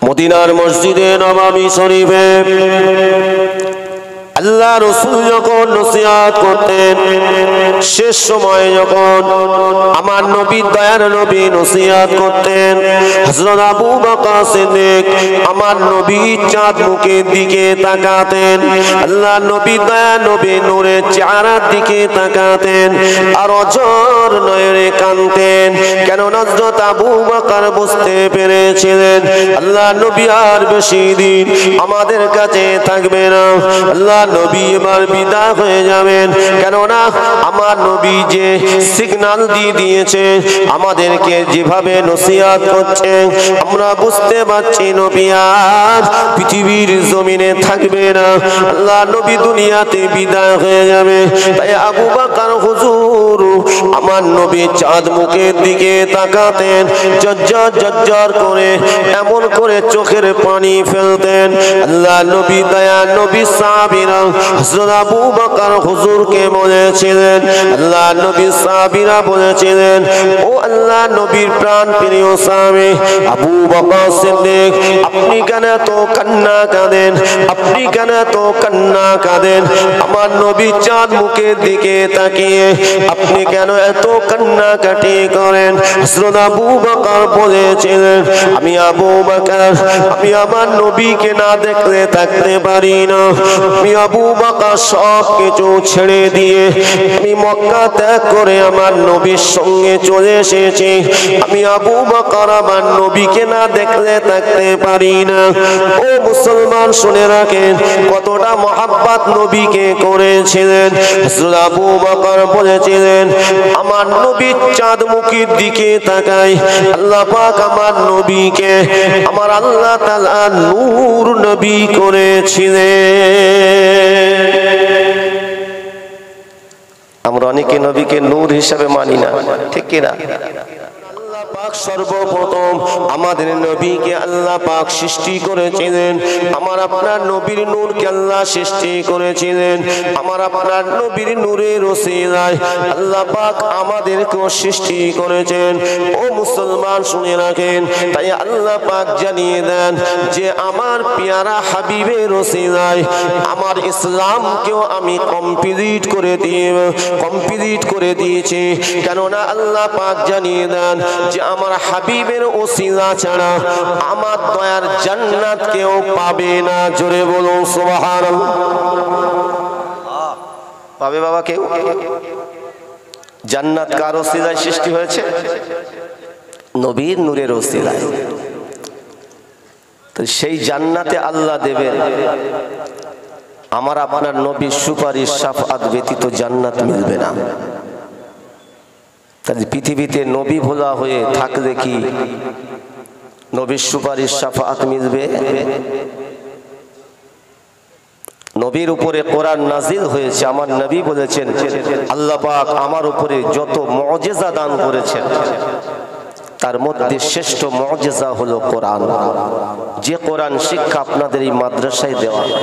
মদিনার মসজিদে নববী শরীফে আল্লাহ রাসূল যখন নসিহত করতেন, শেষ সময়ে যখন আমার নবী দয়ার নবী নসিহত করতেন, হযরত আবু বকর সিদ্দিক আমার নবী চাঁদ মুখের দিকে তাকাতেন, আল্লাহ নবী দয়ার নবী নূরের চেহারার দিকে তাকাতেন আর অঝর নয়নে কাঁদতেন। কেন হযরত আবু বকর বুঝতে পেরেছিলেন আল্লাহ নবী আর বেশি দিন আমাদের কাছে থাকবে না, আল্লাহ নবী এবার বিদায় হয়ে যাবেন। কেননা আমার নবী যে সিগন্যাল দিয়ে দিয়েছে, আমাদেরকে যেভাবে নসিহত করছে, আমরা বুঝতে পারছি নবী আর পৃথিবীর জমিনে থাকবে না, আল্লাহ নবী দুনিয়াতে বিদায় হয়ে যাবে। তাই আবু বকর হুজুর আমার নবী চাঁদ মুখের দিকে তাকাতেন, ঝরঝর ঝরঝর করে এমন করে চোখের পানি ফেলতেন। আল্লাহ নবী দয়া নবী সাহাবীরা হযরত আবু বকর হুজুরকে বলেছিলেন, আল্লাহ নবী সাহাবীরা বলেছিলেন, ও আল্লাহ নবীর প্রাণ প্রিয় সাহাবী আবু বকর সিদ্দিক, আপনি কেন তো কান্না কাঁদেন, আপনি কেন তো কান্না কাঁদেন? আমার নবী চাঁদ মুখের দিকে তাকিয়ে আপনি কেন এত কান্নাকাটি করেন? হযরত আবু বকর বলেছিলেন, আমি আবু বকর, আমি আমার নবীকে না দেখলে থাকতে পারি না। আমি আবু বকর সব কিছু ছেড়ে দিয়ে আমি মক্কা ত্যাগ করে আমার নবীর সঙ্গে চলে এসেছি। আমি আবু বকর আমার নবীকে না দেখলে থাকতে পারি না। ও মুসলমান শুনে রাখেন কতটা মহব্বত নবীকে করেছিলেন। হযরত আবু বকর বলেছিলেন, আমার নবী চাঁদ মুখের দিকে তাকায়, আল্লাহ পাক আমার নবীকে আমার আল্লাহ তাআলা নূর নবী করেছিলেন। আমরা অনেকে নবীকে নূর হিসাবে মানি না, ঠিক কিনা? পাক সর্বপ্রথম আমাদের নবীকে আল্লাহ পাক সৃষ্টি করেছিলেন, আমার আপনার নবীর নূরকে আল্লাহ সৃষ্টি করেছিলেন। আমার আপনার নবীর নূরের ওসিলায় আল্লাহ পাক আমাদেরকেও সৃষ্টি করেছেন। ও মুসলমান শুনে রাখেন, তাই আল্লাহ পাক জানিয়ে দেন যে আমার পেয়ারা হাবিবের ওসিলায় আমার ইসলামকেও আমি কমপ্লিট করে দিয়েছি। কেননা আল্লাহ পাক জানিয়ে দেন যে আমার হাবিবের ওসিলা ছাড়া আমার দয়ার জান্নাত কেউ পাবে না। জোরে বলুন সুবহানাল্লাহ। পাবে বাবা কেউ? জান্নাত কার ওসিলায় সৃষ্টি হয়েছে? নবীর নূরের ওসিলায়। তো সেই জান্নাতে আল্লাহ দেবেন, আমার আপনার নবীর সুপারিশ শাফাত ব্যতীত জান্নাত মিলবে না। তাহলে পৃথিবীতে নবী ভোলা হয়ে থাকলে কি নবীর সুপারিশ শাফাত মিলবে? নবীর উপরে কোরআন নাজিল হয়েছে, আমার নবী বলেছেন আল্লাহ পাক আমার উপরে যত মুজিজা দান করেছেন তার মধ্যে শ্রেষ্ঠ মুজিজা হলো কোরআন। যে কোরআন শিক্ষা আপনাদের এই মাদ্রাসায় দেওয়া হয়।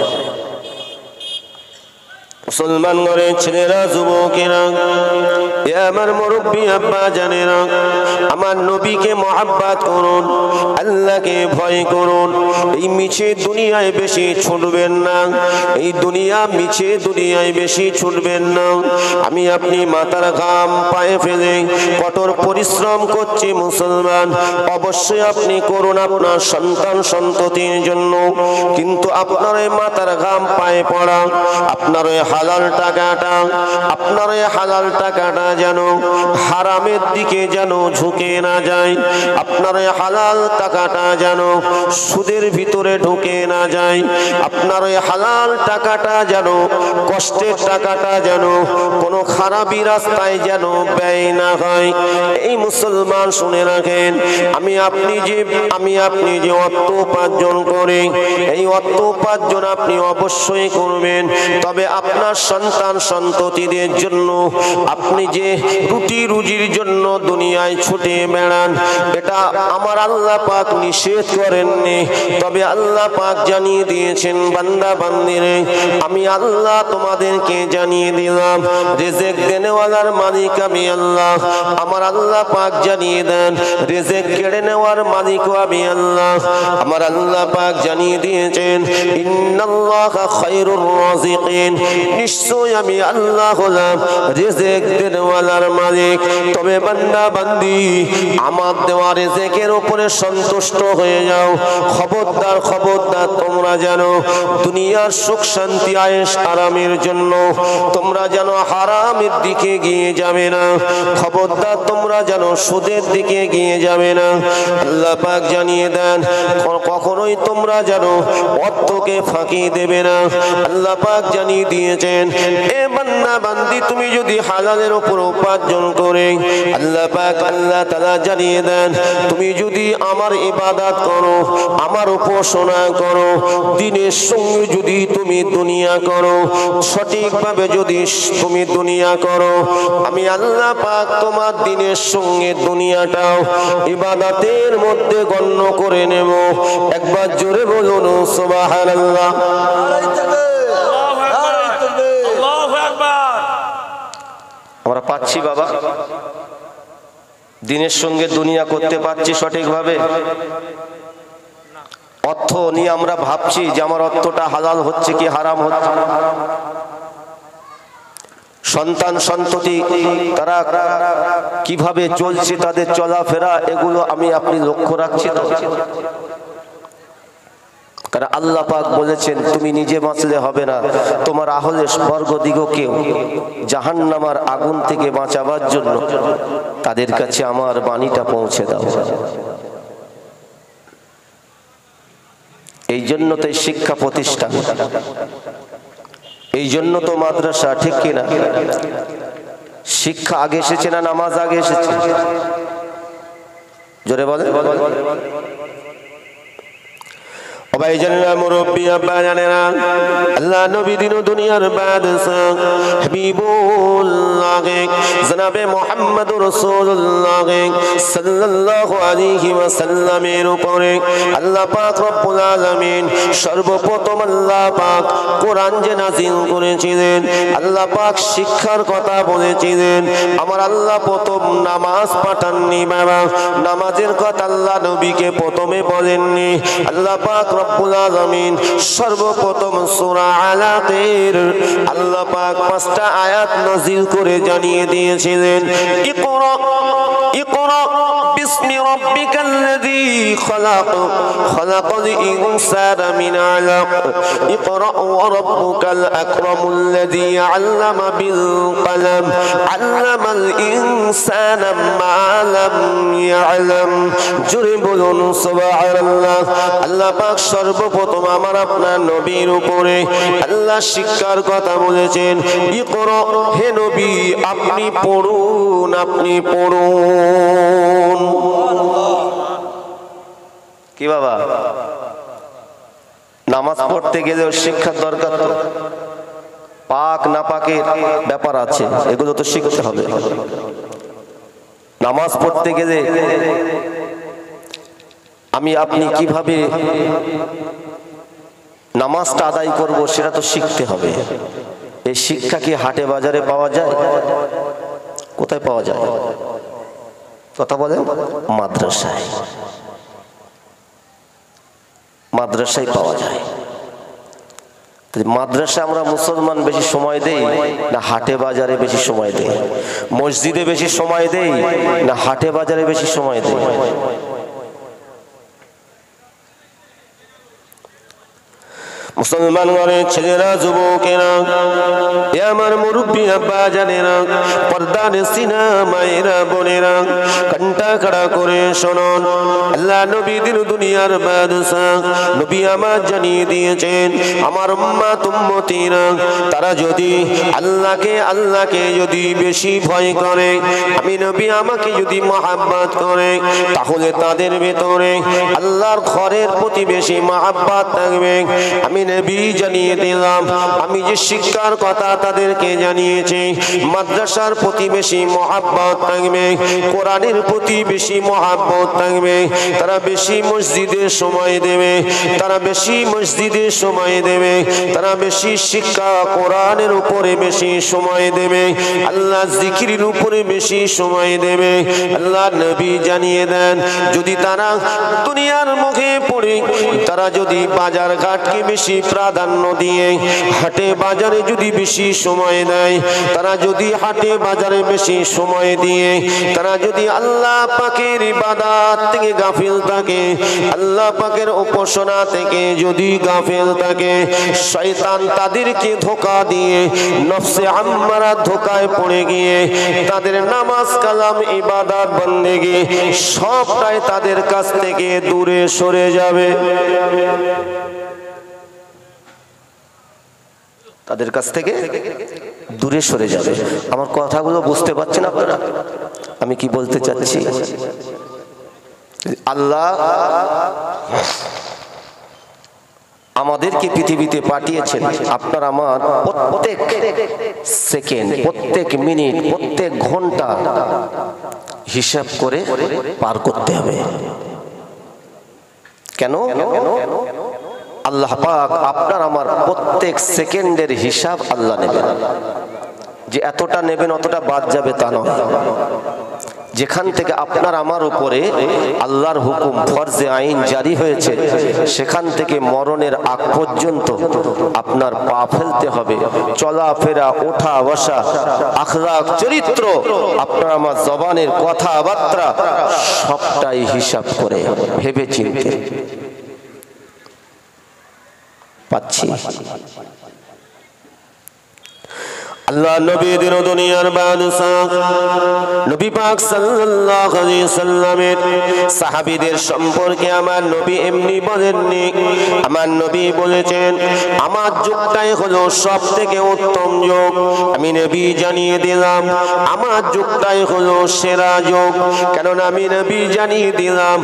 মুসলমান ঘরের ছেলেরা, যুবকেরা, আমার মুরব্বী আব্বা জানেরা, আমার নবীকে মহব্বত করুন, আল্লাহকে ভয় করুন। এই মিছে দুনিয়ায় বেশি ছুটবেন না, এই মিছে দুনিয়ায় বেশি ছুটবেন না। আমি আপনি মাথার ঘাম পায়ে ফেলে কঠোর পরিশ্রম করছি মুসলমান, অবশ্যই আপনি করুন আপনার সন্তান সন্ততির জন্য। কিন্তু আপনার এই মাথার ঘাম পায়ে পড়া, আপনার হালাল টাকাটা যেন হারামের দিকে যেন ঝুঁকে না যায়, আপনার হালাল টাকাটা যেন সুদের ভিতরে ঢুকে না যায়, আপনার হালাল টাকাটা যেন কষ্টের টাকাটা যেন কোনো খারাপি রাস্তায় যেন ব্যয় না হয়। এই মুসলমান শুনে রাখেন, আমি আপনি যে অর্থ উপার্জন করে, এই অর্থ উপার্জন আপনি অবশ্যই করবেন, তবে আপনার আপনার সন্তান সন্ততিদের জন্য আপনি যে রুটি রুজির জন্য দুনিয়ায় ছুটে বেড়ান, এটা আমার আল্লাহ পাক নিষেধ করেননি। তবে আল্লাহ পাক জানিয়ে দিয়েছেন, বান্দা বান্দিরে আমি আল্লাহ তোমাদেরকে জানিয়ে দিলাম, রিজিক দেনেওয়ালার মালিক আমি আল্লাহ। আমার আল্লাহ পাক জানিয়ে দেন, রিজিক কেড়ে নেওয়ার মালিকও আমি আল্লাহ। আমার আল্লাহ পাক জানিয়ে দিয়েছেন, ইন্নাল্লাহা খায়রুর রাযিকিন, নিশ্চয় আমি আল্লাহ হলাম রিজিক দেনেওয়ালার মালিক। তবে বান্দা বান্দি আমার দেওয়া রিজিকের উপরে সন্তুষ্ট হয়ে যাও। খবরদার খবরদার, তোমরা জানো দুনিয়ার সুখ শান্তি আয়েশ আরামের জন্য তোমরা যেন হারামের দিকে গিয়ে যাবে না। খবরদার তোমরা যেন সুদের দিকে গিয়ে যাবে না। আল্লাহ পাক জানিয়ে দেন, কখনোই তোমরা যেন অর্থকে ফাঁকি দেবে না। আল্লাহ পাক জানিয়ে দিয়েছেন, এ বান্দা বান্দি তুমি যদি হালালের উপর উপার্জন করে আল্লাহ পাক আল্লাহ তাআলা জানিয়ে দেন, তুমি যদি আমার ইবাদত করো, আমার উপাসনা করো, দিনের সঙ্গে যদি তুমি দুনিয়া করো, সঠিকভাবে যদি তুমি দুনিয়া করো, আমি আল্লাহ পাক তোমার দিনের সঙ্গে দুনিয়াটাও ইবাদতের মধ্যে গণ্য করে নেব। একবার জোরে বলুন সুবহানাল্লাহ। আমরা পাচ্ছি বাবা, দিনের সঙ্গে দুনিয়া করতে পারছি সঠিকভাবে? অর্থ নিয়ে আমরা ভাবছি যে আমার অর্থটা হালাল হচ্ছে কি হারাম হচ্ছে। সন্তান সন্ততি তারা কিভাবে চলছে, তাদের চলাফেরা, এগুলো আমি আপনি লক্ষ্য রাখছি তো? কারণ আল্লাহ পাক বলেছেন, তুমি নিজে বাঁচলে হবে না, তোমার আহলে বর্গদিগকেও জাহান্নামের আগুন থেকে বাঁচাবার জন্য তাদের কাছে আমার বাণীটা পৌঁছে দাও। এই জন্য তো শিক্ষা প্রতিষ্ঠান, এই জন্য তো মাদ্রাসা, ঠিক কিনা? শিক্ষা আগে এসেছে না নামাজ আগে এসেছে? জোরে বলে। মুরব্বী আব্বা জানেরা, আল্লাহ নবী দিন দুনিয়ার বাদশাহ হাবিবুল্লাহ জনাবে মুহাম্মদুর রাসূলুল্লাহ সাল্লাল্লাহু আলাইহি ওয়াসাল্লামের উপরে আল্লাহ পাক রব্বুল আলামিন সর্বপ্রথম আল্লাহ পাক কোরআন যে নাযিল করেছিলেন, আল্লাহ পাক শিক্ষার কথা বলেছিলেন। আমার আল্লাহ প্রথম নামাজ পাঠাননি বাবা, নামাজের কথা আল্লাহ নবীকে প্রথমে বলেননি। আল্লাহ পাক রব্বুল আলামিন সর্বপ্রথম সূরা আলাকের আল্লাহ পাক 5টা আয়াত নাযিল করে জানিয়ে দিয়েছিলেন, ইকরা ইকরা বিসমি রাব্বিকাল্লাযী খলাক খলাকাল ইনসানা মিন আলাক ইকরা ওয়া রাব্বুকাল আকরামুল্লাযী আল্লামা বিল কলম আল্লামাল ইনসানা মা লাম ইয়ালাম। জোরে বলুন সুবহানাল্লাহ। আল্লাহ পাক সর্বপ্রথম আমার আপনার নবীর উপরে আল্লাহ শিক্ষার কথা বলেছেন, ইকরা, হে নবী আপনি পড়ুন, আপনি পড়ুন। কি বাবা, নামাজ পড়তে গেলেও শিক্ষার দরকার তো। পাক না পাকের ব্যাপার আছে, এগুলো তো শিখতে হবে। নামাজ পড়তে গেলে আমি আপনি কিভাবে নামাজটা আদায় করব সেটা তো শিখতে হবে। এই শিক্ষা কি হাটে বাজারে পাওয়া যায়? কোথায় পাওয়া যায়? কথা বলেন। মাদ্রাসায়, মাদ্রাসায় পাওয়া যায়। মাদ্রাসায় আমরা মুসলমান বেশি সময় দেই না হাটে বাজারে বেশি সময় দেই? মসজিদে বেশি সময় দেই না হাটে বাজারে বেশি সময় দেই? মুসলমান ঘরের ছেলেরা, যুবকেরা, এ আমার মুরব্বী আব্বা জানেরা, পর্দার সিনা মায়েরা, বোনেরা, ঘন্টা খাড়া করে শুনুন। আল্লাহ নবী দিন দুনিয়ার বাদশাহ নবী আমার জানিয়ে দিয়েছেন, আমার উম্মত উম্মতিরা তারা যদি আল্লাহকে যদি বেশি ভয় করে, আমি নবী আমাকে যদি মহাব্বত করে, তাহলে তাদের ভেতরে আল্লাহর ঘরের প্রতি বেশি মহাব্বত থাকবে। আমি নবী জানিয়ে দিলাম, আমি যে শিক্ষার কথা তাদেরকে জানিয়েছি, মাদ্রাসার প্রতি বেশি মহাব্বত থাকবে, কোরআনের প্রতি বেশি মহাব্বত থাকবে, তারা বেশি মসজিদে সময় দেবে, তারা বেশি মসজিদে সময় দেবে, তারা বেশি শিক্ষা কোরআনের উপরে বেশি সময় দেবে, আল্লাহ জিকিরের উপরে বেশি সময় দেবে। আল্লাহ নবী জানিয়ে দেন, যদি তারা দুনিয়ার মুখে পড়ে, তারা যদি বাজার ঘাটকে বেশি প্রাধান্য দিয়ে হাটে বাজারে যদি বেশি সময় দেয়, তারা যদি হাটে বাজারে বেশি সময় দিয়ে তারা যদি আল্লাহ পাকের ইবাদত থেকে গাফিল থাকে, আল্লাহ পাকের উপাসনা থেকে যদি গাফিল থাকে, শয়তান তাদেরকে ধোঁকা দিয়ে নফসে আম্মারা ধোঁকায় পড়ে গিয়ে তাদের নামাজ কালাম ইবাদত বন্দেগী সবটাই তাদের কাছ থেকে দূরে সরে যাবে, তাদের কাছ থেকে দূরে সরে যাবে। আমার কথাগুলো বুঝতে পারছেন আপনারা আমি কি বলতে চাচ্ছি? আল্লাহ আমাদেরকে পৃথিবীতে পাঠিয়েছেন, আপনার আমার প্রত্যেক সেকেন্ড, প্রত্যেক মিনিট, প্রত্যেক ঘন্টা হিসাব করে পার করতে হবে। কেন? আল্লাহ পাক আপনার আমার প্রত্যেক সেকেন্ডের হিসাব আল্লাহ নেবেন। যে এতটা নেবেন অতটা বাদ যাবে তা নয়। যেখান থেকে আপনার আমার উপরে আল্লাহর হুকুম ফরজে আইন জারি হয়েছে, সেখান থেকে মরণের আগ পর্যন্ত আপনার পা ফেলতে হবে, চলাফেরা, ওঠা বসা, আখলাক, চরিত্র, আপনার আমার জবানের কথাবার্তা সবটাই হিসাব করে ভেবে চিন্তে পাচ্ছি। আল্লাহ নবীদের দুনিয়ার বাদশাহ নবী পাক সাল্লাল্লাহু আলাইহি সাল্লামের সাহাবীদের সম্পর্কে আমার নবী এমনি বলেননি। আমার নবী বলেছেন, আমার যুগটাই হলো সবথেকে উত্তম যুগ। আমি নবী জানিয়ে দিলাম, আমার যুগটাই হলো সেরা যুগ। কেননা আমি নবী জানিয়ে দিলাম,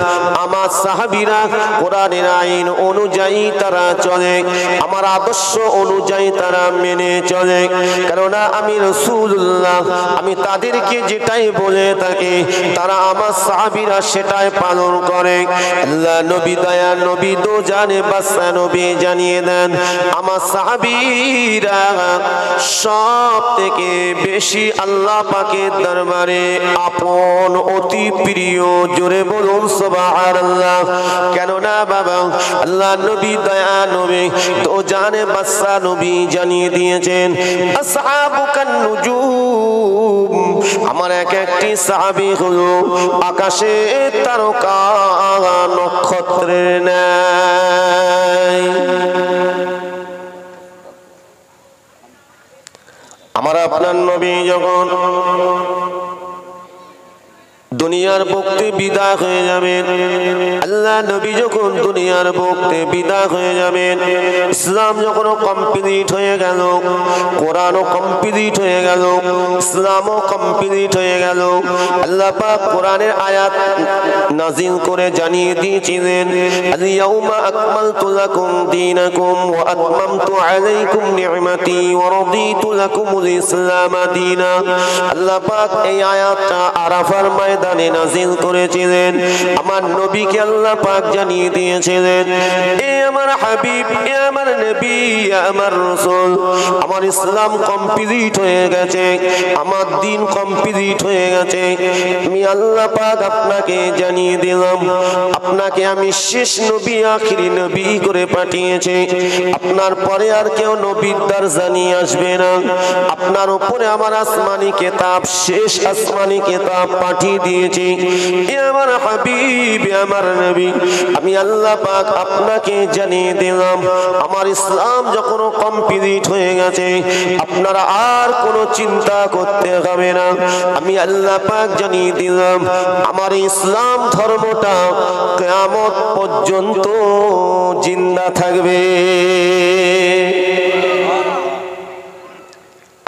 আমার সাহাবীরা কোরআনের আইন অনুযায়ী তারা চলে, আমার আদর্শ অনুযায়ী তারা মেনে চলে। কেননা আমি রাসূলুল্লাহ, আমি তাদেরকে যেটাই বলে থাকি তারা আমার সাহাবীরা সেটাই পালন করে। আল্লাহ নবী দয়া নবী দো জানে বাসা নবী জানিয়ে দেন, আমার সাহাবীরা সব থেকে বেশি আল্লাহ পাকের দরবারে আপন, অতি প্রিয়। জোরে বলুন সুবহানাল্লাহ। কেননা বাবা আল্লাহ নবী দয়া নবী দো জানে বাসা নবী জানিয়ে দিয়েছেন, আসহাবুকান নুজুম, আমার এক একটি সাহাবী হলো আকাশে তারকা নক্ষত্রের ন্যায়। আমার আপনার নবী যখন দুনিয়ার বুকতে বিদায় হয়ে যাবেন, আল্লাহ নবী যখন দুনিয়ার বুকতে বিদায় হয়ে যাবেন, ইসলাম যখন কমপ্লিট হয়ে গেল, কোরআনও কমপ্লিট হয়ে গেল, ইসলামও কমপ্লিট হয়ে গেল, আল্লাহ পাক কোরআনের আয়াত নাজিল করে জানিয়ে দিয়েছিলেন, আল-ইয়াউমা আকমালতু লাকুম দীনাকুম ওয়া আতমামতু আলাইকুম নি'মাতি ওয়া রাদিতু লাকুমুল ইসলাম দীনা। আল্লাহ পাক এই আয়াতটা আরাফার ময়দানে নাজিল করেছিলেন। আমার নবীকে আল্লাহ পাক জানিয়ে দিয়েছিলেন, এ আমার হাবিব, এ আমার নবী, আমার রাসূল, আমার ইসলাম কমপ্লিট হয়ে গেছে, আমার দ্বীন কমপ্লিট হয়ে গেছে। আমি আল্লাহ পাক আপনাকে জানিয়ে দিলাম, আপনাকে আমি শেষ নবী, আখিরি নবী করে পাঠিয়েছি। আপনার পরে আর কেউ নবীর দরজা নিয়ে আসবে না। আপনার উপরে আমার আসমানি কিতাব, শেষ আসমানি কিতাব পাঠিয়ে দিয়েছি। এ আমার হাবিব, আমার নবী, আমি আল্লাহ পাক আপনাকে জানিয়ে দিলাম, আমার ইসলাম যখন কমপ্লিট হয়ে গেছে, আপনারা আর কোনো চিন্তা করতে হবে না। আমি আল্লাহ পাক জানিয়ে দিলাম, আমার ইসলাম ধর্মটা কিয়ামত পর্যন্ত জিন্দা থাকবে।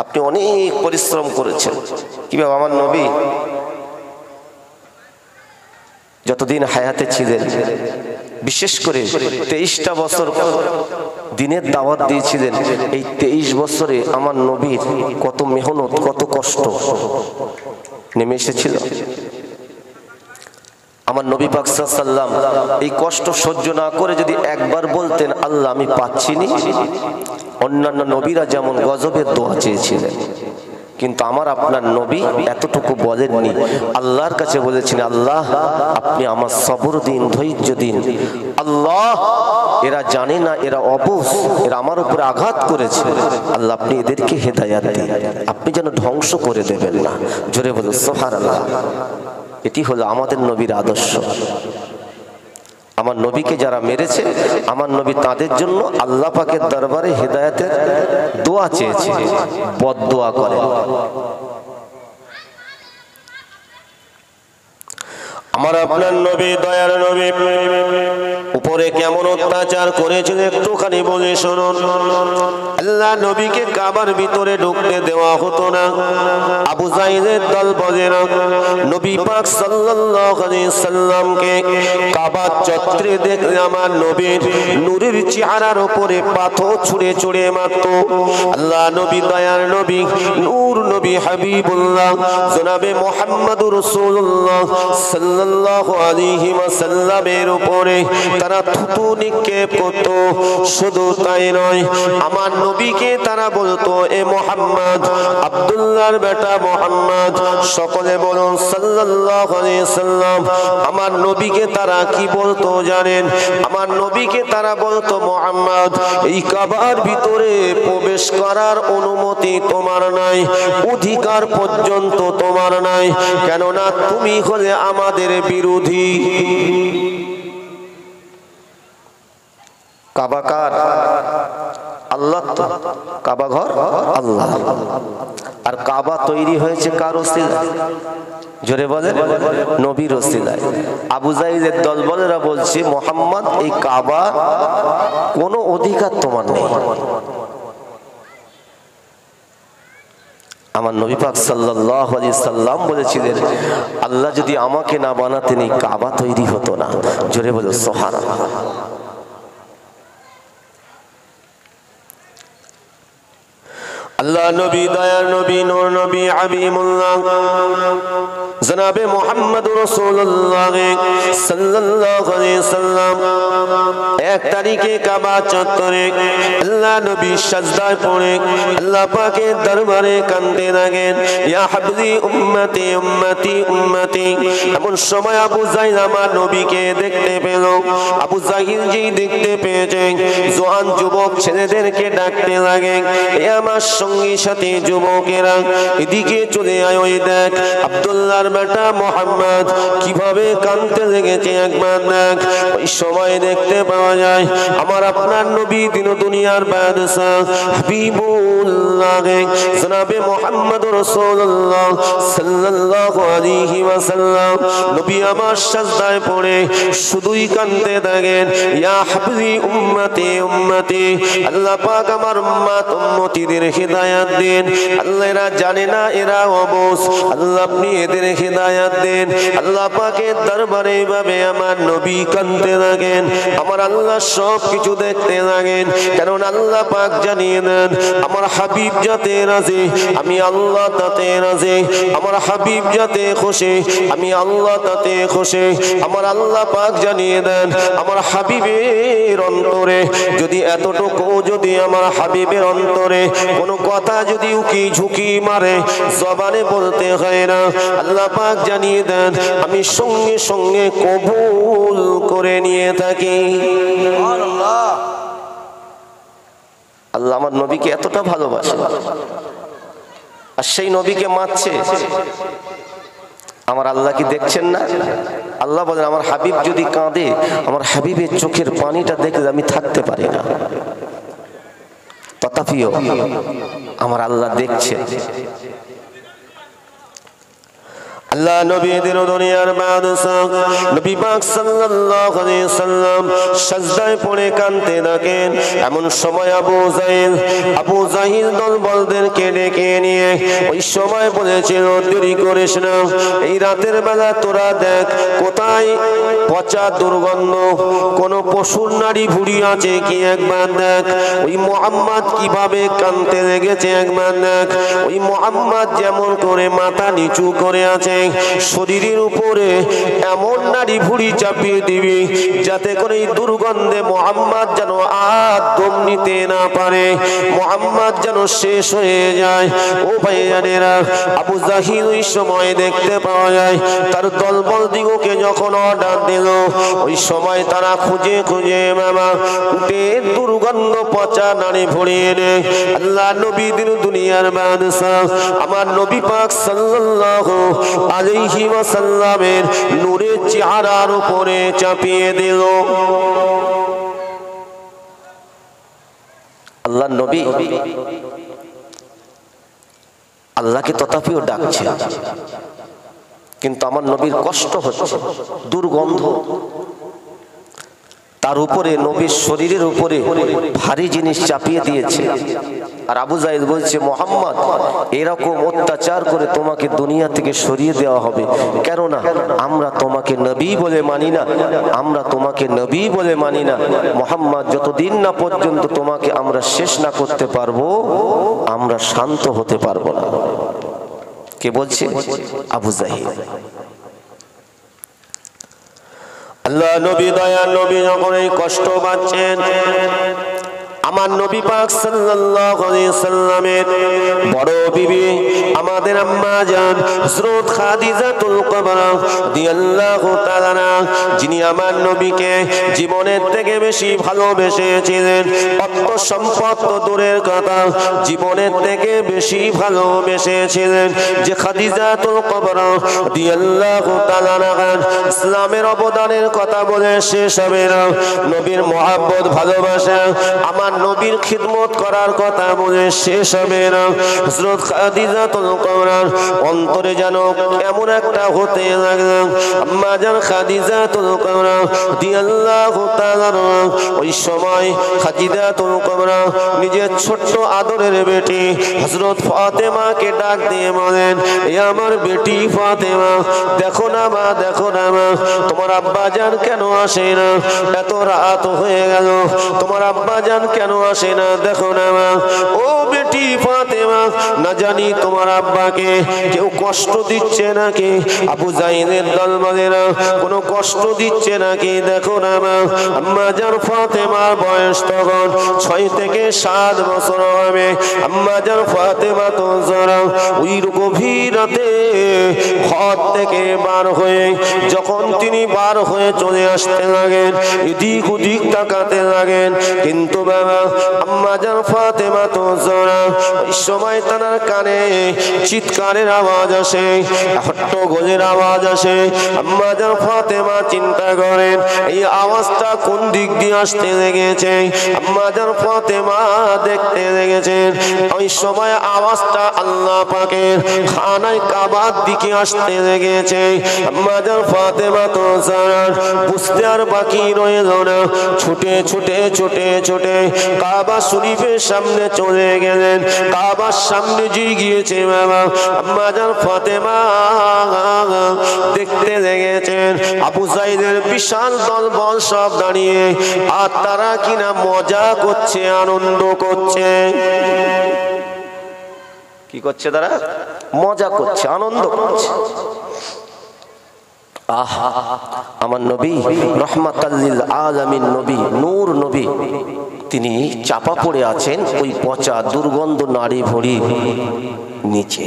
আপনি অনেক পরিশ্রম করেছেন। কিভাবে? আমার নবী যতদিন হায়াতে ছিলেন, বিশেষ করে 23টা বছর দিনের দাওয়াত দিয়েছিলেন। এই 23 বছরে আমার নবীর কত মেহনত, কত কষ্ট নেমে এসেছিল। আমার নবী পাক সাল্লাল্লাহু আলাইহি ওয়াসাল্লাম এই কষ্ট সহ্য না করে যদি একবার বলতেন আল্লাহ আমি পাচ্ছি না, অন্যান্য নবীরা যেমন গজবের দোয়া চেয়েছিলেন, কিন্তু আমার আপনার নবী এতটুকু বলেননি। আল্লাহর কাছে বলেছেন আল্লাহ আপনি আমার সবর দিন, ধৈর্য দিন। আল্লাহ এরা জানে না, এরা অবুঝ, এরা আমার উপরে আঘাত করেছে, আল্লাহ আপনি এদেরকে হেদায়াত দিন, আপনি যেন ধ্বংস করে দেবেন না। জোরে বলো সুবহানাল্লাহ। এটি হলো আমাদের নবীর আদর্শ। আমার নবীকে যারা মেরেছে, আমার নবী তাদের জন্য আল্লাহ পাকের দরবারে হেদায়েতের দোয়া চেয়েছে, বদদোয়া করে। আমার আপনার নবী, দয়ার নবী উপরে কেমন অত্যাচার করেছিল একটুখানি বলে শুনুন। আল্লাহ নবীকে কাবার ভিতরে ঢুকতে দেওয়া হতো না। আবু জাহিলের দল বলে না, নবী পাক সাল্লাল্লাহু আলাইহি সাল্লামকে কাবার চত্বরে দেখলে আমার নবীর নূরের চেহারার উপরে পাথর ছুঁড়ে ছুঁড়ে মারত। আল্লাহ নবী, দয়ার নবী, নূর নবী হাবিবুল্লাহ জনাবে মুহাম্মদুর রাসূলুল্লাহ সাল্লাল্লাহু আলাইহি ওয়াসাল্লামের উপরে তারা থুতু নিক্ষেপ করত। শুধু তাই নয়, আমার নবীকে তারা বলতো এ মুহাম্মদ, আব্দুল্লাহর বেটা মুহাম্মদ। সকলে বলুন সাল্লাল্লাহু আলাইহি সাল্লাম। আমার নবীকে তারা কি বলতো জানেন? আমার নবীকে তারা বলতো মুহাম্মদ এই কাবার ভিতরে প্রবেশ করার অনুমতি তোমার নাই, অধিকার পর্যন্ত তোমার নাই, কেননা তুমি হলে আমাদের বিরোধী। কাবা কার? আল্লাহ। তো কাবা ঘর আল্লাহ। আর কাবা তৈরি হয়েছে কার ওসিলায়? জোরে বলেন, নবীর ওসিলায়। আবু জাহিলের দলবলেরা বলছে মুহাম্মদ এই কাবা কোনো অধিকার তোমার নেই। আমার নবী পাক সাল্লাল্লাহু আলাইহি সাল্লাম বলেছিলেন আল্লাহ যদি আমাকে না বানাতেন এই কাবা তৈরি হতো না। জোরে বলো সুবহানাল্লাহ। আল্লাহ নবী, দয়ার নবী, নূর নবী হাবিবুল্লাহ জনাবে মুহাম্মদুর রাসূলুল্লাহ সাল্লাল্লাহু আলাইহি সাল্লাম 1 তারিখে কাবা চত্বরে আল্লাহ নবী সাজদায় পড়ে আল্লাহ পাকের দরবারে কাঁদতে লাগেন, ইয়া হাবলি উম্মতি উম্মতি উম্মতি। এমন সময় আবু জাহিল আমার নবীকে দেখতে পেল। আবু জাহিল যেই দেখতে পেয়েছে, জোয়ান যুবক ছেলেদেরকে ডাকতে লাগে, এ আমার সঙ্গী সাথী যুবকেরা এদিকে চলে আয়, ওই দেখ আব্দুল্লাহর বেটা মুহাম্মদ কিভাবে কাঁদতে লেগেছে, একবার দেখ। ওই সময় দেখতে পাওয়া যায় আমার আপনার নবী দিন দুনিয়ার বাদশা হাবিবুল্লাহ জনাবে মুহাম্মদুর রাসূলুল্লাহ সাল্লাল্লাহু আলাইহি ওয়াসাল্লাম নবী আমার সাজদায় পড়ে শুধুই কাঁদতে থাকেন, ইয়া হাবলি উম্মতি উম্মতি। আল্লাহ পাক আমার উম্মত উম্মতিদের হিদায়াত দেন। আল্লাহ এরা জানে না, এরা অবুঝ, আল্লাহ আপনি এদের হিদায়াত দেন। আল্লাহ পাকের দরবারে এইভাবে আমার নবী কাঁদতে লাগেন। আমার আল্লাহ সব কিছু দেখতে লাগেন, কারণ আল্লাহ পাক জানিয়ে দেন আমার হাবিব যাতে রাজি আমি আল্লাহ তাতে রাজি, আমার হাবিব যাতে খুশি আমি আল্লাহ তাতে খুশি। আমার আল্লাহ পাক জানিয়ে দেন আমার হাবিবের অন্তরে যদি এতটুকু যদি আমার হাবিবের অন্তরে কোনো কথা যদি উকি ঝুঁকি মারে জবানে বলতে হয় না, আল্লাহ পাক জানিয়ে দেন আমি সঙ্গে সঙ্গে কবুল করে নিয়ে থাকি। আল্লাহ আমার নবীকে এতটা ভালোবাসে, আর সেই নবীকে মারছে। আমার আল্লাহ কি দেখছেন না? আল্লাহ বলেন আমার হাবিব যদি কাঁদে, আমার হাবিবের চোখের পানিটা দেখলে আমি থাকতে পারি না। তথাপিও আমার আল্লাহ দেখছেন। আল্লাহ নবী দিন দুনিয়ার বাদশাহ নবী পাক সাল্লাল্লাহু আলাইহি সাল্লাম সাজদায় পড়ে কাঁদতে থাকেন। এমন সময় আবু জাহিল দলবলদেরকে ডেকে নিয়ে ওই সময় বলেছিল, দেরি করিস না, এই রাতের বেলা তোরা দেখ কোথায় পচা দুর্গন্ধ কোন পশুর নাড়ি ভুঁড়ি আছে কি একবার দেখ। ওই মুহাম্মদ কিভাবে কাঁদতে লেগেছে একবার দেখ। ওই মুহাম্মদ যেমন করে মাথা নিচু করে আছে, শরীরের উপরে এমন নাড়ি ভুঁড়ি চাপিয়ে দিবি যাতে করে এই দুর্গন্ধে মুহাম্মদ যেন আর দম নিতে না পারে, মুহাম্মদ যেন শেষ হয়ে যায়। ও ভাইয়ানেরা, আবু জাহিল ওই সময় দেখতে পাওয়া যায় তার দলবল দিগকে যখন অর্ডার দিল, ওই সময় তারা খুঁজে খুঁজে মামা উঠে দুর্গন্ধ পচা নাড়ি ভরিয়ে নে আল্লাহ নবী দিন দুনিয়ার বাদশাহ আমার নবী পাক সাল্লাল্লাহু আলাইহি ওয়াসাল্লামের নূরের চেহারার উপরে চাপিয়ে দিল। আল্লাহ নবী আল্লাহকে তথাপিও ডাকছে, কিন্তু আমার নবীর কষ্ট হচ্ছে, দুর্গন্ধ, তার উপরে নবীর শরীরের উপরে ভারী জিনিস চাপিয়ে দিয়েছে। আর আবু জাহিল বলছে, মুহাম্মদ এরকম অত্যাচার করে তোমাকে দুনিয়া থেকে সরিয়ে দেওয়া হবে, কেননা আমরা তোমাকে নবী বলে মানি না, আমরা তোমাকে নবী বলে মানি না। মুহাম্মদ যতদিন না পর্যন্ত তোমাকে আমরা শেষ না করতে পারবো, আমরা শান্ত হতে পারবো না। কে বলছে? আবু জাহিল। আল্লাহ নবী দয়ার নবী যখন এই কষ্ট পাচ্ছেন, আমার নবী পাক সাল্লাল্লাহু আলাইহি সাল্লামের বড় বিবি আমাদের আম্মা জান হযরত খাদিজাতুল কুবরা রাদিয়াল্লাহু তাআলা, যিনি আমার নবীকে জীবনের থেকে বেশি ভালোবেসেছিলেন, অর্থ সম্পদ তো দূরের কথা, জীবনের থেকে বেশি ভালোবেসেছিলেন, যে খাদিজাতুল কুবরা রাদিয়াল্লাহু তাআলা ইসলামের অবদানের কথা বলে শেষ হবে না। নবীর মহব্বত ভালোবাসা, আমার নবীর খিদমত করার কথা বলে শেষ হবে না। হযরত খাদিজাতুল কুবরার অন্তরে যেন এমন একটা হতে লাগলো, আম্মা জান খাদিজাতুল কুবরা রাদিয়াল্লাহু তাআলা ওই সময় খাদিজাতুল কুবরা নিজের ছোট্ট আদরের বেটি হযরত ফাতেমাকে ডাক দিয়ে বলেন, এ আমার বেটি ফাতেমা, দেখো না মা, দেখো না মা, তোমার আব্বা জান কেন আসে না? এত রাত হয়ে গেল, তোমার আব্বা জান কেন আসে না? দেখো না মা। ও বেটি ফাতেমা, না জানি তোমার আব্বাকে কেউ কষ্ট দিচ্ছে নাকি, আবু জাহিলের দলবলেরা কোনো কষ্ট দিচ্ছে নাকি, দেখো না মা। আম্মা জান ফাতেমার বয়স তখন 6 থেকে 7 বছর হবে। আম্মা জান ফাতেমা তো যারা ওই গভীর রাতে ঘর থেকে বার হয়ে যখন তিনি বার হয়ে চলে আসতে লাগেন, এদিক ওদিক তাকাতে লাগেন, কিন্তু বাবা আম্মা জান ফাতেমা তো যারা ওই সময় তার কানে চিৎকারের আওয়াজ আসে, হট্টগোলের আওয়াজ আসে। আম্মা জান ফাতেমা চিন্তা করেন এই আওয়াজটা কোন দিক দিয়ে আসতে লেগেছে। আম্মা জান ফাতেমা দেখতে লেগেছেন ওই সময় আওয়াজটা আল্লাহ পাকের খানায় কাবার দিকে আসতে লেগেছে। আম্মা জান ফাতেমা তো যারা বুঝতে আর বাকি রইল না, ছুটে ছুটে ছুটে ছুটে কাবা শরীফের সামনে চলে গেলেন। কাবার সামনে যে গিয়েছে বাবা আম্মা জান ফাতেমা দেখতে লেগেছেন আবু জাহিলের বিশাল দলবল সব দাঁড়িয়ে, আর তারা কিনা মজা করছে, আনন্দ করছে। কি করছে তারা? মজা করছে, আনন্দ করছে। আহা, আমার নবী রহমাতাল লিল আলামিন নবী, নূর নবী, তিনি চাপা পড়ে আছেন ওই পচা দুর্গন্ধ নাড়ি ভুঁড়ি নিচে।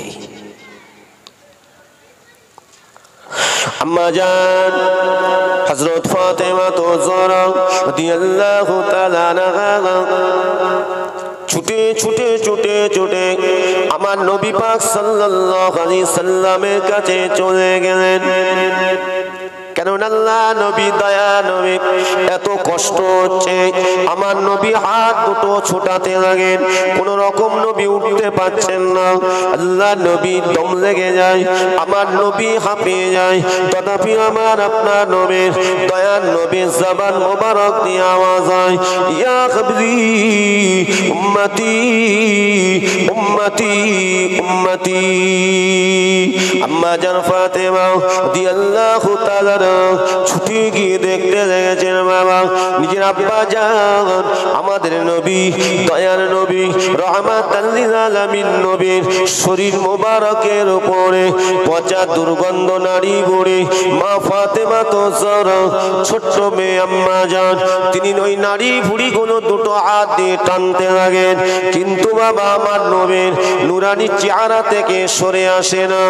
আম্মা জান হযরত ফাতেমা তো যারা রাদিয়াল্লাহু তাআলা আনহা ছুটে ছুটে ছুটে ছুটে আমার নবী পাক সাল্লাল্লাহু আলাইহি সাল্লামের কাছে চলে গেলেন। কেন আল্লাহ নবী দয়া নবী এত কষ্ট হচ্ছে, আমার আমার নবী হাত দুটো ছোটাতে লাগেন, কোন রকম নবী উঠতে পারছেন না। আল্লাহ নবী দম লেগে যায়, আমার নবী হাঁপিয়ে যায়। তথাপি আমার আপনার নবীর দয়ার নবীর জবান মোবারক দিয়ে আওয়াজ হয়, ইয়া কবরি উম্মতি উম্মতি উম্মতি। আম্মা জান ফাতেমা রাদিয়াল্লাহু তাআলা ছুটে গিয়ে দেখতে লেগেছেন বাবা নিজের আব্বা জান আমাদের নবী দয়ার নবী রাহমাতাল লিল আলামিন নবীর শরীর মোবারকের উপরে পচা দুর্গন্ধ নাড়ি ভরে মা ফাতেমা তো জহরা ছোট্ট মেয়ে আম্মা জান তিনি ওই নাড়ি ভুড়ি গুলো দুটো হাত দিয়ে টানতে লাগেন, কিন্তু বাবা আমার নবীর নুরানি চেহারা থেকে সরে আসে না,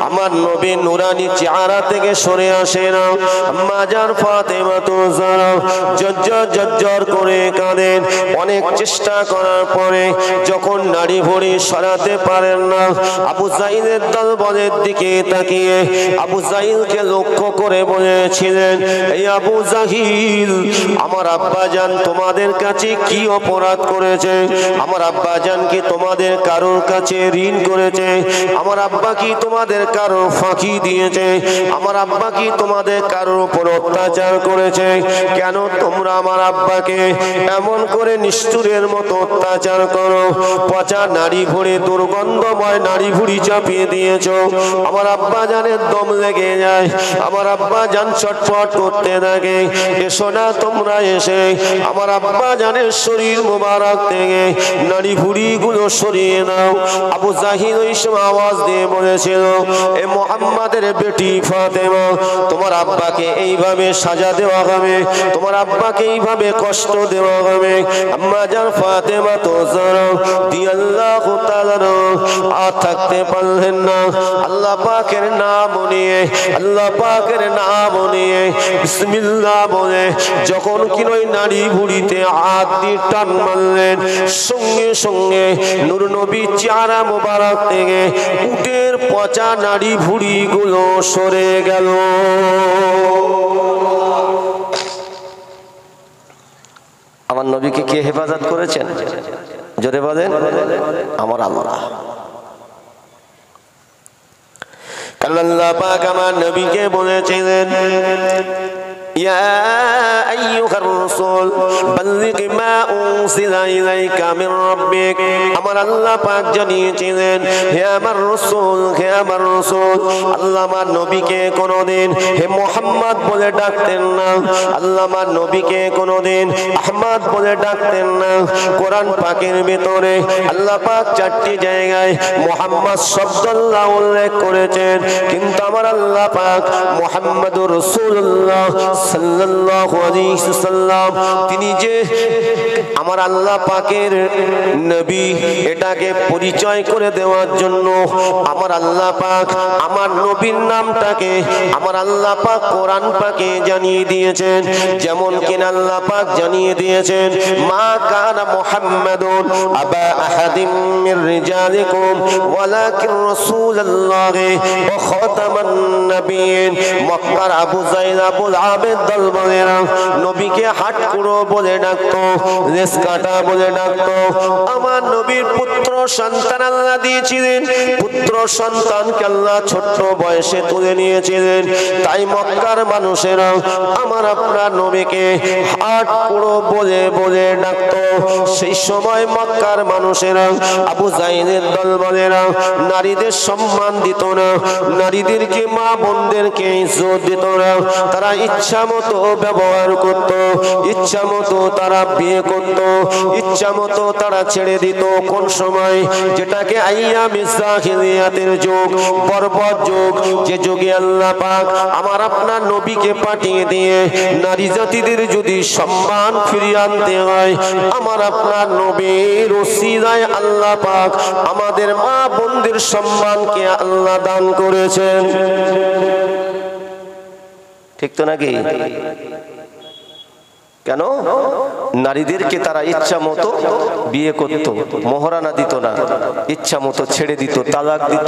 আমার নবীর নুরানি চেহারা থেকে সরে আসে না। আম্মা জান ফাতেমা তো জহরা জজ্জর জজ্জর করে কাঁদেন। অনেক চেষ্টা করার পরে যখন নাড়ি ভুড়ি সরাতে পারেন না, আবু জাহিলের দলবলের দিকে তাকিয়ে আবু জাহিলকে লক্ষ্য করে বলেছিলেন, এই আবু জাহিল আমার আব্বা জান তোমাদের কাছে কি অপরাধ করেছে? আমার আব্বা জান কি তোমাদের কারোর কাছে ঋণ করেছে? আমার আব্বা কি তোমাদের কারোর ফাঁকি দিয়েছে? আমার আব্বা কি তোমাদের কারোর উপর অত্যাচার করেছে? কেন তোমরা আমার আব্বাকে এমন করে নিষ্ঠুরের মতো অত্যাচার করো? পচা নাড়ি ভরে দুর্গন্ধময় নাড়ি ভুড়ি চাপিয়ে দিয়েছ। আমার আব্বা জানের দম লেগে যায়, আমার আব্বা জান ছটফট করতে থাকে। এসো না তোমরা এসে আমার আব্বা জানের শরীর মোবারক থেকে নাড়ি ভুড়ি গুলো সরিয়ে নাও। আবু জাহিল ওই সময় আওয়াজ দিয়ে বলেছিল, এ মুহাম্মাদের বেটি ফাতেমা তোমার আব্বাকে এইভাবে সাজা দেওয়া হবে, তোমার আব্বাকে এইভাবে কষ্ট দেওয়া হবে। আম্মা জান ফাতেমা তো জহরা রাদিয়াল্লাহু তাআলা আর থাকতে পারলেন না। আল্লাহ পাকের নাম নিয়ে আল্লাহ পাকের নাম নিয়ে বিসমিল্লাহ বলে যখন কিনা ওই নাড়ি ভুড়িতে হাত দিয়ে টান মারলেন, সঙ্গে সঙ্গে নূর নবীর চেহারা মোবারক থেকে উটের পচা নাড়ি ভুড়ি গুলো সরে গেল। আমার নবীকে কে হেফাজত করেছেন? জোরে বলেন, আমার আল্লাহ। কারণ আল্লাহ পাক আমার নবীকে বলেছিলেন, ইয়া আইয়ুহার রাসূল বাল্লিগ মা উনজিলা ইলাইকা মির রাব্বিক। আমার আল্লাহ পাক জানিয়েছিলেন, হে আমার রাসূল হে আমার রাসূল। আল্লাহ আমার নবীকে কোনদিন হে মুহাম্মদ বলে ডাকতেন না, আল্লাহ আমার নবীকে কোনদিন আহমদ বলে ডাকতেন না। কোরআন পাকের ভিতরে আল্লাহ পাক চারটি জায়গায় মুহাম্মদ শব্দুল্লাহ উল্লেখ করেছেন, কিন্তু আমার আল্লাহ পাক মুহাম্মদুর রাসূলুল্লাহ সাল্লাল্লাহু আলাইহি ওয়াসাল্লাম তিনি যে আমার আল্লাহ পাকের নবী এটাকে পরিচয় করে দেওয়ার জন্য আমার আল্লাহ পাক আমার নবীর নামটাকে আমার আল্লাহ পাক কোরআন পাকে জানিয়ে দিয়েছেন। যেমন কিনা আল্লাহ পাক জানিয়ে দিয়েছেন, মা কানা মুহাম্মাদুন আবা আহাদিম মির রিজালিকুম ওয়ালাকিন রাসূলুল্লাহি ওয়া খাতামান নবিয়্যিন। মক্কার আবু জাইল আবুল আবেদ দলবলেরা নবীকে হাটকুড়ো বলে ডাকতো, লেস কাটা বলে ডাকতো। আমার নবীর পুত্র সন্তান আল্লাহ দিয়েছিলেন, পুত্র সন্তানকে আল্লাহ ছোট্ট বয়সে তুলে নিয়েছিলেন, তাই মক্কার মানুষেরা আমার আপনার নবীকে হাটকুড়ো বলে বলে ডাকতো। সেই সময় মক্কার মানুষেরা আবু জাইলের দলবলেরা নারীদের সম্মান দিত না, নারীদেরকে মা বোনদেরকে ইজ্জত দিত না। তারা ইচ্ছা মতো ব্যবহার করত, ইচ্ছা মতো তারা বিয়ে করত, ইচ্ছা মতো তারা ছেড়ে দিত। কোন সময়? যেটাকে আইয়ামে জাহিলিয়াতের যুগ, বর্বর যুগ, যে যুগে আল্লাহ পাক আমার আপনার নবীকে পাঠিয়ে দিয়ে নারী জাতিদের যদি সম্মান ফিরিয়ে আনতে হয়, আমার আপনার নবীর ওসিলায় আল্লাহ পাক আমাদের মা বোনদের সম্মানকে আল্লাহ দান করেছেন। ঠিক তো নাকি? কেন? নারীদেরকে তারা ইচ্ছা মতো বিয়ে করত, মোহরানা দিত না, ইচ্ছা মতো ছেড়ে দিত, তালাক দিত।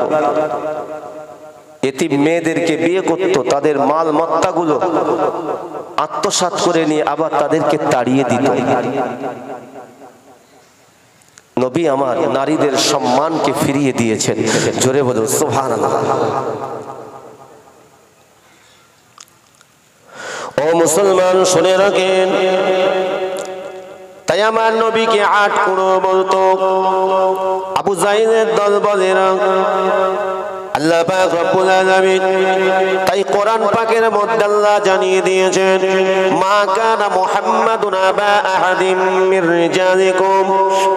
এতিম মেয়েদেরকে বিয়ে করত, তাদের মাল মত্তাগুলো আত্মসাৎ করে নিয়ে আবার তাদেরকে তাড়িয়ে দিত। নবী আমার নারীদের সম্মানকে ফিরিয়ে দিয়েছেন। জোরে বলুন সুবহানাল্লাহ। ও মুসলমান শুনে রাখেন, তাই আমার নবীকে আট কুড়ো বলতো। আবু জাইদের দল বলে না, আল্লাহ পাক রব্বুল আলামিন তাই কোরআন পাকের মধ্যে আল্লাহ জানিয়ে দিয়েছেন, মা কানা মুহাম্মাদুন আবা আহাদিম মির রিজালিকুম।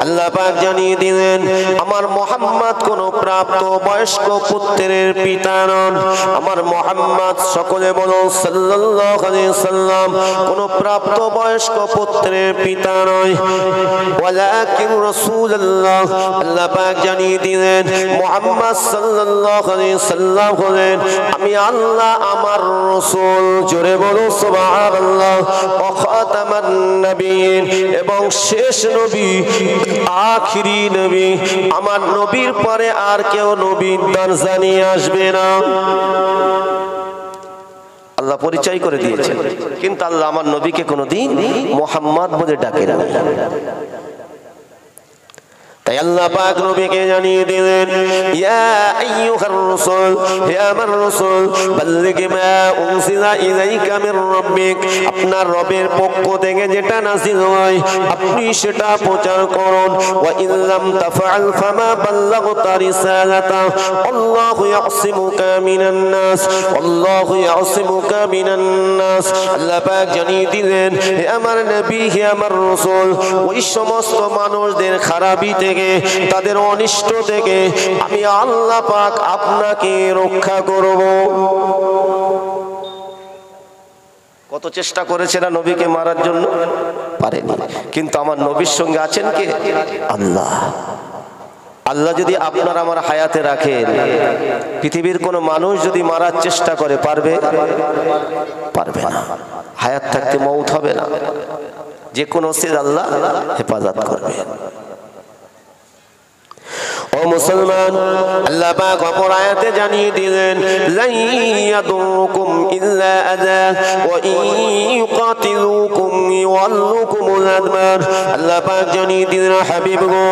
আল্লাহ পাক জানিয়ে দিলেন, আমার মুহাম্মদ কোন প্রাপ্ত বয়স্ক পুত্রের পিতা নন। আমার মুহাম্মদ, সকলে বলো সাল্লাল্লাহু আলাইহি সাল্লাম, কোন প্রাপ্ত বয়স্ক পুত্রের পিতা নয়। ওয়ালাকিন রাসূলুল্লাহ, আল্লাহ পাক জানিয়ে দিলেন, মুহাম্মদ সাল্লাল্লাহু সাল্লাম হলেন আমি আল্লাহ আমার রাসূল। জোরে বলো সুবহানাল্লাহ। ওয়া খাতামান নবিয়্যিন, এবং শেষ নবী, আখিরি নবী। আমার নবীর পরে আর কেউ নবীর দরজা নিয়ে আসবে না। আল্লাহ পরিচয় করে দিয়েছেন, কিন্তু আল্লাহ আমার নবীকে কোনোদিন মুহাম্মদ বলে ডাকে না। তাই আল্লাহ পাক নবীকে জানিয়ে দিলেন, ইয়া আইয়ুহার রাসূল, হে আমার রাসূল, বাল্লিগ মা উনজিলা ইলাইকা মির রাব্বিক, আপনার রবের পক্ষ থেকে যেটা নাযিল হয় আপনি সেটা প্রচার করুন। ওয়া ইন লাম তাফআল ফামা বাল্লাগতা রিসালাতা, আল্লাহু ইয়াসিমুকা মিনান নাস, আল্লাহু ইয়াসিমুকা মিনান নাস। আল্লাহ পাক জানিয়ে দিলেন, হে আমার নবী, হে আমার রাসূল, ওই সমস্ত মানুষদের খারাপি থেকে, তাদের অনিষ্ট থেকে আমি আল্লাহ পাক আপনাকে রক্ষা করব। কত চেষ্টা করেছে না নবীকে মারার জন্য, পারেনি। কিন্তু আমার নবীর সঙ্গে আছেন কে? আল্লাহ। আল্লাহ যদি আপনার আমার হায়াতে রাখেন, পৃথিবীর কোনো মানুষ যদি মারার চেষ্টা করে পারবে? পারবে না। হায়াত থাকতে মউত হবে না। যে কোনো সে আল্লাহ হেফাজত করবে। ও মুসলমান, আল্লাহ পাক অপর আয়াতে জানিয়ে দিলেন, লা ইয়াদুরুকুম ইল্লা আযা ওয়া ইন ইউকাতিলুকুম ইউওয়াল্লুকুমুল আদবার। আল্লাহ পাক জানিয়ে দিলেন, হাবিব গো,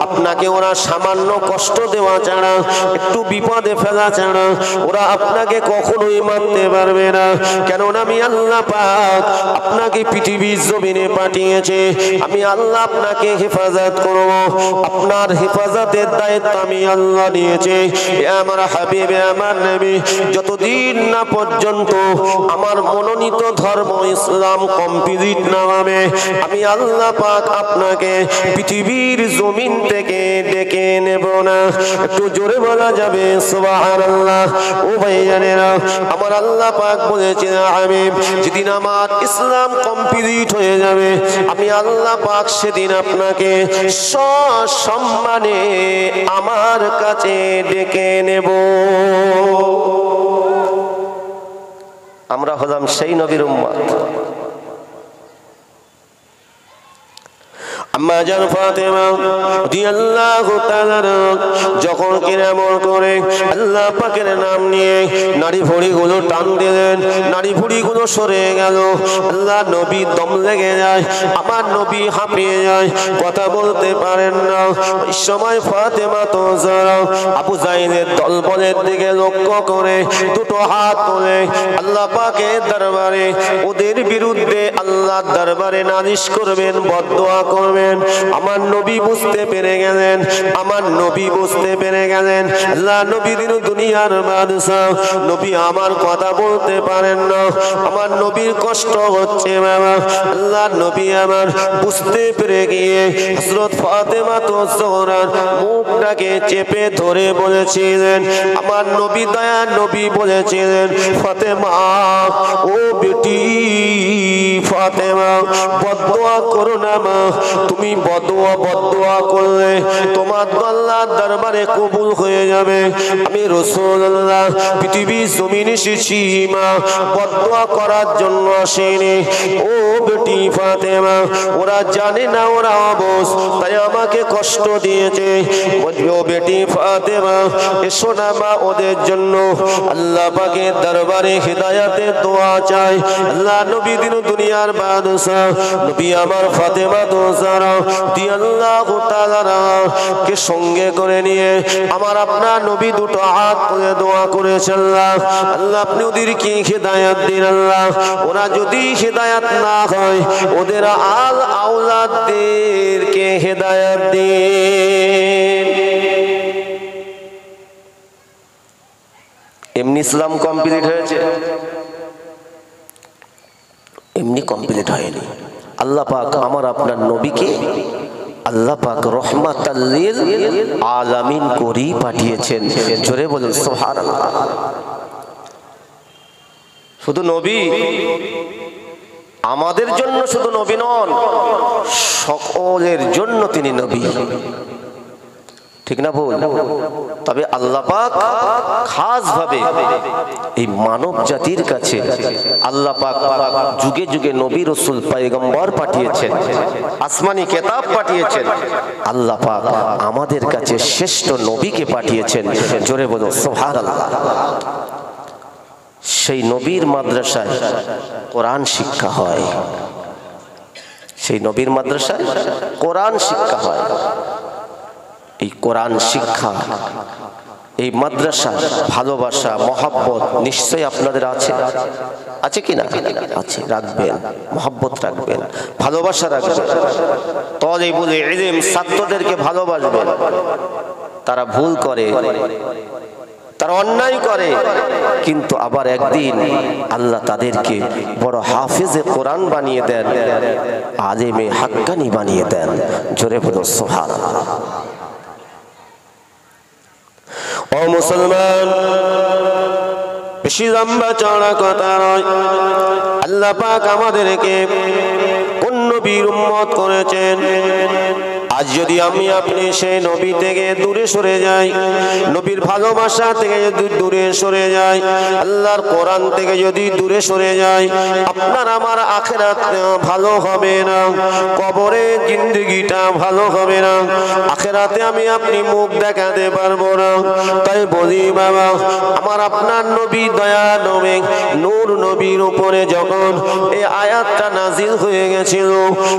আপনাকে ওরা সামান্য কষ্ট দেওয়া ছাড়া, একটু বিপদে ফেলা ছাড়া ওরা আপনাকে কখনোই মারতে পারবে না। কেননা আমি আল্লাহ পাক আপনাকে পৃথিবীর জমিনে পাঠিয়েছে, আমি আল্লাহ আপনাকে হেফাজত করব। আপনার হেফাজতের দায়িত্ব আমি আল্লাহ নিয়েছি। আমার হাবিব, আমার নবী, যতদিন না পর্যন্ত আমার মনোনীত ধর্ম ইসলাম কমপ্লিট না হবে, আমি আল্লাহ পাক আপনাকে পৃথিবীর জমিন থেকে ডেকে নেব না। একটু জোরে বলা যাবে সুবহানাল্লাহ। ও ভাইজানেরা, আমার আল্লাহ পাক বলেছেন, হাবিব, যেদিন আমার ইসলাম কমপ্লিট হয়ে যাবে আমি আল্লাহ পাক সেদিন আপনাকে সসম্মানে আমার কাছে ডেকে নেব। আমরা হলাম সেই নবীর উম্মত। আম্মা জান ফাতেমা রাদিয়াল্লাহু তাআলা যখন কিরামল করে আল্লাহ পাকের নাম নিয়ে নারী ভুঁড়িগুলো টান দিলেন, নারী ভুঁড়িগুলো সরে গেল। আল্লাহ নবী দম লেগে যায়, আমার নবী হাঁপিয়ে যায়, কথা বলতে পারেন না। ওই সময় ফাতেমা তো যারা আবু জাইদের দলবলের দিকে লক্ষ্য করে দুটো হাত তুলে আল্লাহ পাকের দরবারে ওদের বিরুদ্ধে আল্লাহর দরবারে নালিশ করবেন, বদদোয়া করবেন। আমার নবী বুঝতে পেরে গেলেন, আমার নবী বুঝতে পেরে গেলেন আল্লাহ নবী দিন দুনিয়ার বাদশা, নবী আমার কথা বলতে পারেন না, আমার নবীর কষ্ট হচ্ছে বাবা। আল্লাহ নবী আমার বুঝতে পেরে গিয়ে হযরত ফাতেমা তো জোহরার মুখটাকে চেপে ধরে বলেছিলেন, আমার নবী দয়ার নবী বলেছিলেন, ফাতেমা ও বেটি ফাতেমা বদদুয়া করো না মা, তুমি বদদুয়া করলে তোমার আল্লাহর দরবারে কবুল হয়ে যাবে। আমি রাসূলুল্লাহ পৃথিবীর জমিনে এসেছি মা বদদুয়া করার জন্য আসেনি। ও বেটি ফাতেমা, ওরা জানে না ওরা অবশ, তাই আমাকে কষ্ট দিয়েছে। ও বেটি ফাতেমা, এসো না মা ওদের জন্য আল্লাহ পাকের দরবারে হিদায়াতের দোয়া চাই। আল্লাহ নবী দিন দুনিয়ার বাদশা নবী আমার ফাতেমা তো যারা রাদিয়াল্লাহু তাআলা কে সঙ্গে করে নিয়ে আমার আপনার নবী দুটো হাত তুলে দোয়া করেছেন, আল্লাহ আপনি ওদেরকে হিদায়াত দিন। আল্লাহ ওরা যদি হিদায়াত না হয় ওদের আল আওলাদদেরকে হিদায়াত দিন। এমনি ইসলাম কমপ্লিট হয়েছে? এমনি কমপ্লিট হয়নি। আল্লাহ পাক আমার আপনার নবীকে আল্লাহ পাক রহমাতাল লিল আলামিন করেই পাঠিয়েছেন। জোরে বলুন সুবহানাল্লাহ। শুধু নবী আমাদের জন্য শুধু নবী নন, সকলের জন্য তিনি নবী, ঠিক না ভুল? তবে আল্লাহ পাক খাস ভাবে এই মানব জাতির কাছে আল্লাহ পাক যুগে যুগে নবী রাসূল পয়গম্বর পাঠিয়েছেন, আসমানি কিতাব পাঠিয়েছেন। আল্লাহ পাক আমাদের কাছে শ্রেষ্ঠ নবীকে পাঠিয়েছেন। জোরে বলো সুবহানাল্লাহ। সেই নবীর মাদ্রাসায় কোরআন শিক্ষা হয়, সেই নবীর মাদ্রাসায় কোরআন শিক্ষা হয়। এই কোরআন শিক্ষা, এই মাদ্রাসা ভালোবাসা মহব্বত নিশ্চয়ই আপনাদের আছে, আছে কি না? আছে। রাখবেন, মহব্বত রাখবেন, ভালোবাসা রাখবেন। তালিবুল ইলম ছাত্রদেরকে ভালোবাসবেন। তারা ভুল করে, তারা অন্যায় করে, কিন্তু আবার একদিন আল্লাহ তাদেরকে বড় হাফেজে কোরআন বানিয়ে দেন, আলেমে হাক্কানি বানিয়ে দেন। জোরে বলো সুবহানাল্লাহ। ও মুসলমান, বেশি লম্বা চড়া কথা নয়। আল্লাহ পাক আমাদেরকে কোন নবীর উম্মত করেছেন। আজ যদি আমি আপনি সেই নবী থেকে দূরে সরে যাই, নবীর ভালোবাসা থেকে যদি দূরে সরে যাই, আল্লাহর কোরআন থেকে যদি দূরে সরে যাই, আপনার আমার আখিরাত ভালো হবে না, কবরে জিন্দেগিটা ভালো হবে না, আখিরাতে আমি আপনি মুখ দেখাতে পারবো না। তাই বলি বাবা, আমার আপনার নবী দয়া নবী নূর নবীর উপরে যখন এই আয়াতটা নাজিল হয়ে গেছিল,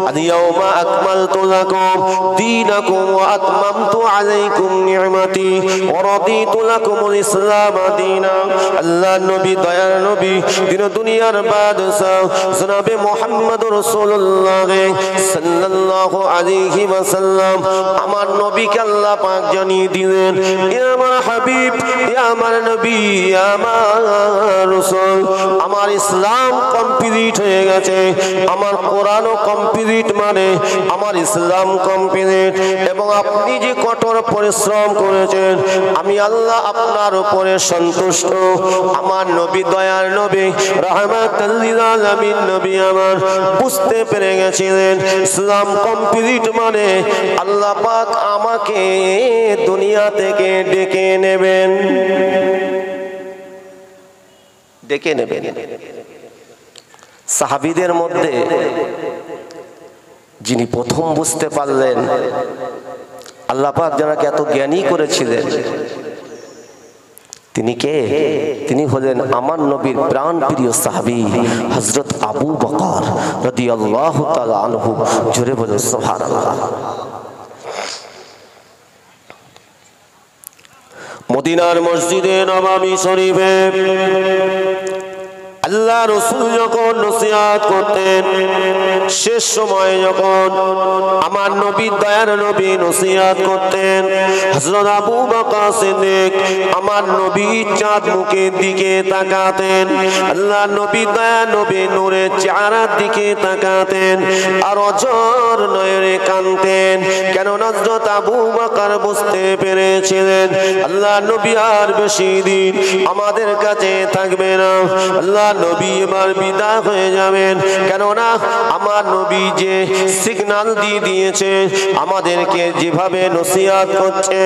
আল-ইয়াউমা আকমালতু লাকুম দীনাকুম ওয়া আতমামতু আলাইকুম নি'মাতি ওয়া রাদিতু লাকুমুল ইসলাম দীনা। আল্লাহ নবী দয়ার নবী দিন দুনিয়ার বাদশা জনাবে মুহাম্মদুর রাসূলুল্লাহ সাল্লাল্লাহু আলাইহি ওয়াসাল্লাম আমার নবীকে আল্লাহ পাক জানিয়ে দিলেন, ইয়া আমার হাবিব, ইয়া আমার নবী, ইয়া আমার রাসূল, আমার ইসলাম কমপ্লিট হয়ে গেছে, আমার কোরআনও কমপ্লিট, মানে আমার ইসলাম কমপ্লিট। এবং আপনি যে কঠোর পরিশ্রম করেছেন, আমি আল্লাহ আপনার উপরে সন্তুষ্ট। আমার নবী দয়ার নবী রাহমাতুল লিল আলামিন নবী আমার বুঝতে পেরে গেছিলেন ইসলাম কমপ্লিট মানে আল্লাহ পাক আমাকে দুনিয়া থেকে ডেকে নেবেন, ডেকে নেবেন। সাহাবীদের মধ্যে যিনি প্রথম বুঝতে পারলেন, আল্লাহ পাক যাকে এত জ্ঞানী করেছিলেন, তিনি কে? তিনি হলেন আমার নবীর প্রাণ প্রিয় সাহাবী হযরত আবু বকর রাদিয়াল্লাহু তাআলা আনহু। জোরে বলুন সুবহানাল্লাহ। মদিনার মসজিদে নববী শরীফে আল্লাহ রাসূল যখন নসিহত করতেন, শেষ সময় যখন আমার নবী নবী দয়ার নবী নসিহত করতেন। হযরত আবু বকর সিদ্দিক আমার নবী চাঁদ মুখের দিকে তাকাতেন, আল্লাহ নবী দয়ার নবী নূরের চেহারার দিকে তাকাতেন আর অঝর নয়নে কাঁদতেন। কেন হযরত আবু বকর বুঝতে পেরেছিলেন আল্লাহ নবী আর বেশি দিন আমাদের কাছে থাকবে না, আল্লাহ নবী এবার বিদায় হয়ে যাবেন। কেননা আমার নবী যে সিগন্যাল দিয়ে দিয়েছে, আমাদেরকে যেভাবে নসিহত করছে,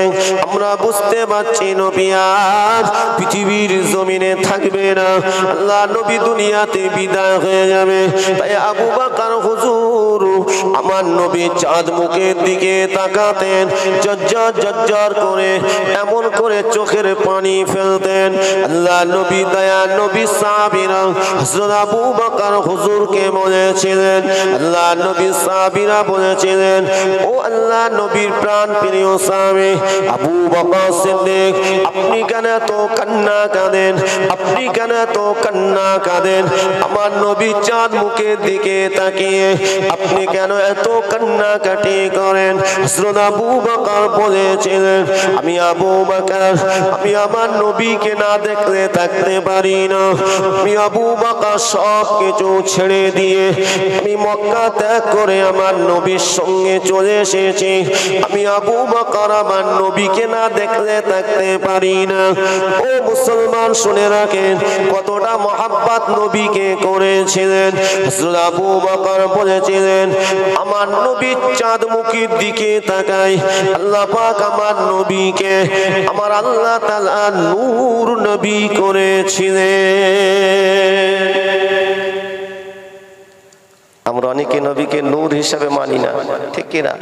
আমরা বুঝতে পারছি নবী আর পৃথিবীর জমিনে থাকবে না, আল্লাহ নবী দুনিয়াতে বিদায় হয়ে যাবে। তাই আবু বকর হুজুর আমার নবী চাঁদ মুখের দিকে তাকাতেন, ঝরঝর ঝরঝর করে এমন করে চোখের পানি ফেলতেন। আল্লাহ নবী দয়া নবী সাহাবীরা হযরত আবু বকর হুজুরকে বলেছিলেন, আল্লাহ নবী সাহাবীরা বলেছিলেন, ও আল্লাহ নবীর প্রাণ প্রিয় সাহাবী আবু বকর সিদ্দিক, আপনি কেন এত কান্না কাঁদেন? আপনি কেন এত কান্না কাঁদেন? আমার নবী চাঁদ মুখের দিকে তাকিয়ে আপনি কেন এত কান্নাকাটি করেন? হযরত আবু বকর বলেছিলেন, আমি আবু বকর, আমি আমার নবীকে না দেখলে থাকতে পারি না। আমি আবু বকর সব কিছু ছেড়ে দিয়ে আমি মক্কা ত্যাগ করে আমার নবীর সঙ্গে চলে এসেছি। আমি আবু বকর আমার নবীকে না দেখলে থাকতে পারি না। ও মুসলমান শুনে রাখেন কতটা মহব্বত নবীকে করেছিলেন। হযরত আবু বকর বলেছিলেন, আমার নবী চাঁদ মুখের দিকে তাকাই, আল্লাহ পাক আমার নবীকে আমার আল্লাহ তাআলা নূর নবী করেছিলেন। আমরা অনেকে নবীকে নূর হিসাবে মানি না, ঠিক কিনা?